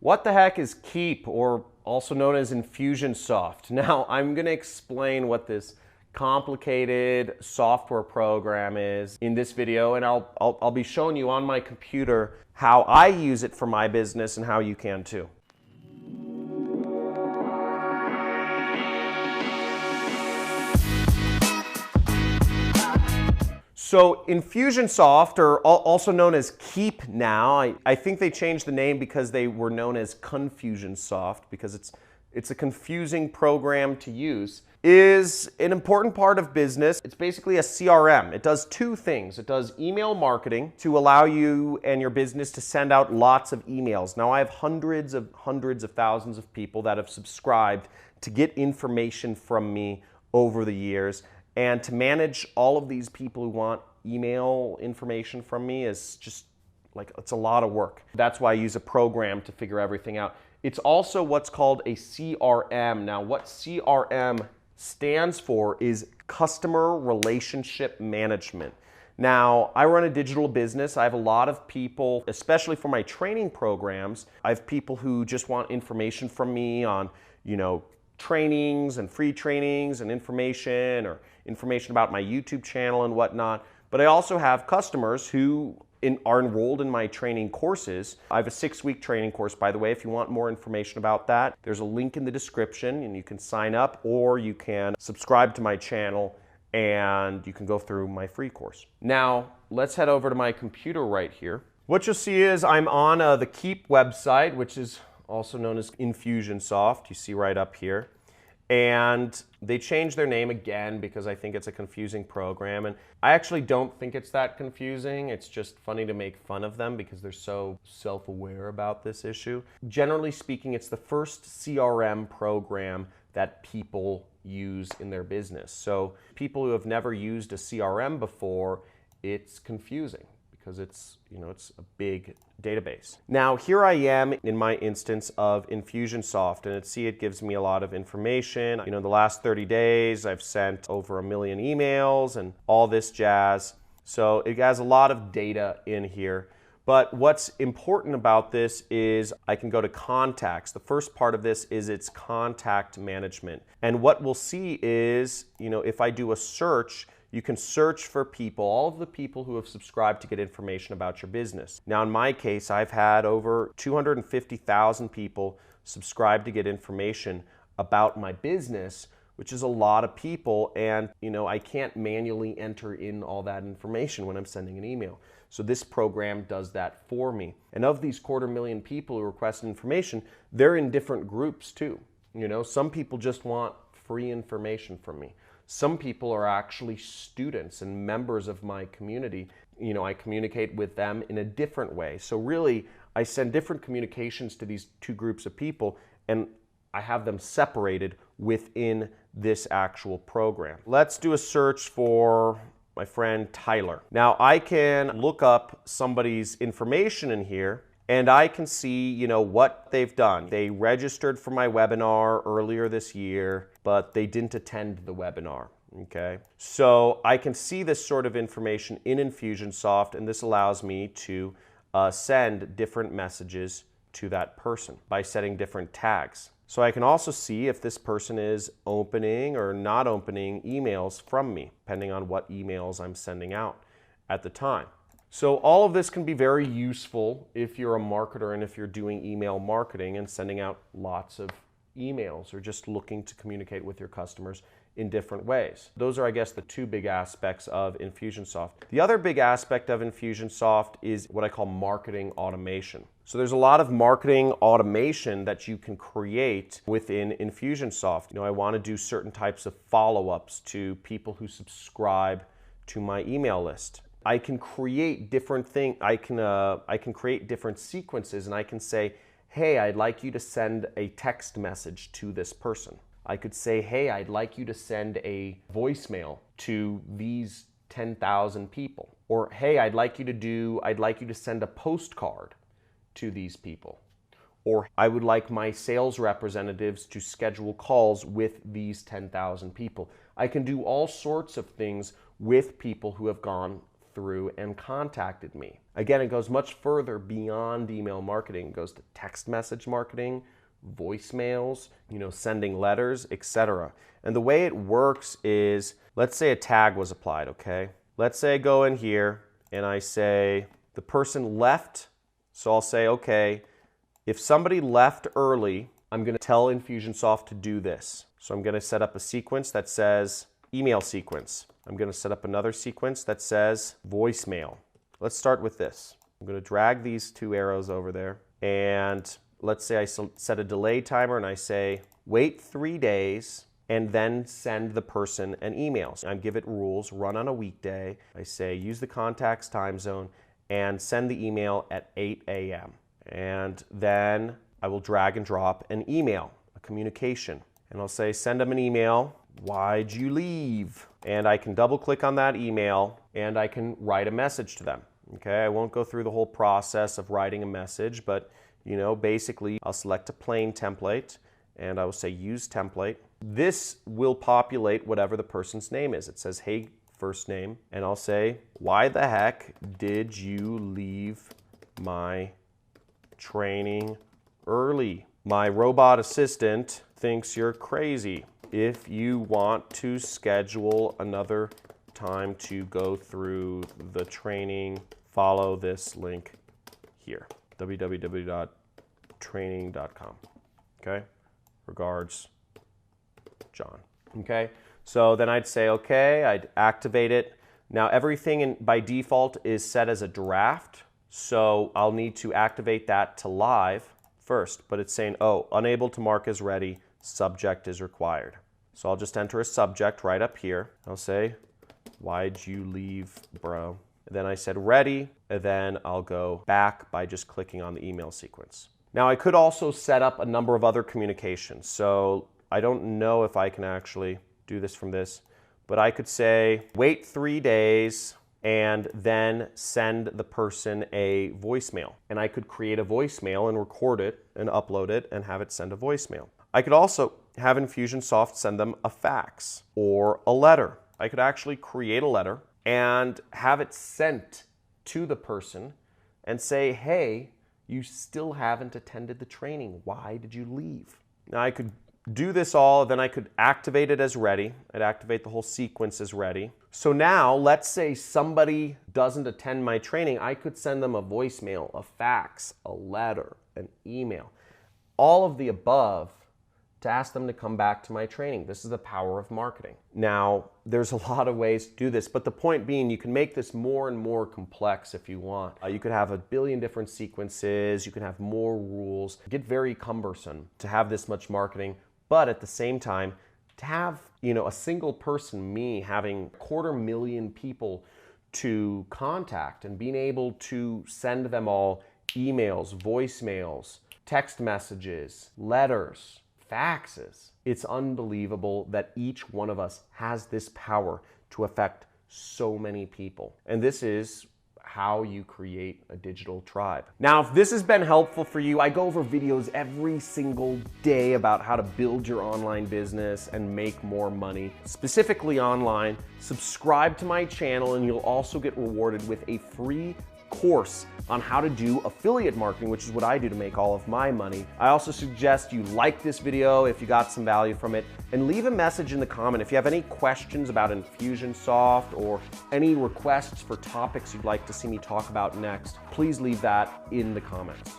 What the heck is Keep, or also known as Infusionsoft? Now, I'm going to explain what this complicated software program is in this video, and I'll be showing you on my computer how I use it for my business and how you can too. So Infusionsoft, or also known as Keep now, I think they changed the name because they were known as Confusionsoft, because it's a confusing program to use, is an important part of business. It's basically a CRM. It does two things. It does email marketing to allow you and your business to send out lots of emails. Now I have hundreds of thousands of people that have subscribed to get information from me over the years. And to manage all of these people who want email information from me is just like, it's a lot of work. That's why I use a program to figure everything out. It's also what's called a CRM. Now, what CRM stands for is Customer Relationship Management. Now, I run a digital business. I have a lot of people, especially for my training programs, I have people who just want information from me on, trainings and free trainings and information, or information about my YouTube channel and whatnot. But I also have customers who are enrolled in my training courses. I have a 6-week training course, by the way. If you want more information about that, there's a link in the description and you can sign up, or you can subscribe to my channel and you can go through my free course. Now, let's head over to my computer right here. What you'll see is I'm on the Keep website, which is also known as Infusionsoft. You see right up here. And they changed their name again because I think it's a confusing program. And I actually don't think it's that confusing. It's just funny to make fun of them because they're so self-aware about this issue. Generally speaking, it's the first CRM program that people use in their business. So people who have never used a CRM before, it's confusing because it's a big database. Now, here I am in my instance of Infusionsoft, and it gives me a lot of information. The last 30 days, I've sent over 1 million emails and all this jazz. So it has a lot of data in here. But what's important about this is I can go to contacts. The first part of this is its contact management. And what we'll see is, if I do a search, you can search for people, all of the people who have subscribed to get information about your business. Now, in my case, I've had over 250,000 people subscribe to get information about my business, which is a lot of people. And, I can't manually enter in all that information when I'm sending an email. So this program does that for me. And of these 250,000 people who requested information, they're in different groups too. Some people just want free information from me. Some people are actually students and members of my community. I communicate with them in a different way. So really, I send different communications to these two groups of people, and I have them separated within this actual program. Let's do a search for my friend Tyler. Now, I can look up somebody's information in here, and I can see, what they've done. They registered for my webinar earlier this year, but they didn't attend the webinar, okay? So I can see this sort of information in Infusionsoft, and this allows me to send different messages to that person by setting different tags. So I can also see if this person is opening or not opening emails from me, depending on what emails I'm sending out at the time. So all of this can be very useful if you're a marketer and if you're doing email marketing and sending out lots of emails or just looking to communicate with your customers in different ways. Those are, I guess, the two big aspects of Infusionsoft. The other big aspect of Infusionsoft is what I call marketing automation. So there's a lot of marketing automation that you can create within Infusionsoft. I want to do certain types of follow-ups to people who subscribe to my email list. I can create different things. I can create different sequences, and I can say, hey, I'd like you to send a text message to this person. I could say, hey, I'd like you to send a voicemail to these 10,000 people. Or, hey, I'd like you to send a postcard to these people. Or I would like my sales representatives to schedule calls with these 10,000 people. I can do all sorts of things with people who have gone through and contacted me. Again, it goes much further beyond email marketing. It goes to text message marketing, voicemails, sending letters, etc. And the way it works is, let's say a tag was applied, okay? Let's say I go in here and I say the person left. So I'll say, okay, if somebody left early, I'm going to tell Infusionsoft to do this. So I'm going to set up a sequence that says email sequence. I'm going to set up another sequence that says voicemail. Let's start with this. I'm going to drag these two arrows over there, and let's say I set a delay timer and I say wait 3 days and then send the person an email. So I give it rules, run on a weekday. I say use the contact's time zone and send the email at 8 a.m. And then I will drag and drop an email, a communication. And I'll say send them an email, why'd you leave? And I can double click on that email and I can write a message to them. Okay, I won't go through the whole process of writing a message, but basically I'll select a plain template and I will say use template. This will populate whatever the person's name is. It says, hey, first name, and I'll say, why the heck did you leave my training early? My robot assistant thinks you're crazy. If you want to schedule another time to go through the training, follow this link here, www.training.com. Okay? Regards, John. Okay? So then I'd say, okay, I'd activate it. Now everything by default is set as a draft, so I'll need to activate that to live first, but it's saying, oh, unable to mark as ready, subject is required. So I'll just enter a subject right up here. I'll say, why'd you leave, bro? And then I said ready, and then I'll go back by just clicking on the email sequence. Now I could also set up a number of other communications. So I don't know if I can actually do this from this, but I could say wait 3 days and then send the person a voicemail. And I could create a voicemail and record it and upload it and have it send a voicemail. I could also have Infusionsoft send them a fax or a letter. I could actually create a letter and have it sent to the person and say, hey, you still haven't attended the training. Why did you leave? Now I could do this all, then I could activate it as ready. I'd activate the whole sequence as ready. So now, let's say somebody doesn't attend my training, I could send them a voicemail, a fax, a letter, an email, all of the above to ask them to come back to my training. This is the power of marketing. Now, there's a lot of ways to do this, but the point being, you can make this more and more complex if you want. You could have a billion different sequences, you can have more rules. Get very cumbersome to have this much marketing, but at the same time, to have a single person, me, having 250,000 people to contact and being able to send them all emails, voicemails, text messages, letters, faxes. It's unbelievable that each one of us has this power to affect so many people. And this is how you create a digital tribe. Now, if this has been helpful for you, I go over videos every single day about how to build your online business and make more money, specifically online. Subscribe to my channel and you'll also get rewarded with a free course on how to do affiliate marketing, which is what I do to make all of my money. I also suggest you like this video if you got some value from it, and leave a message in the comment if you have any questions about Infusionsoft or any requests for topics you'd like to see me talk about next. Please leave that in the comments.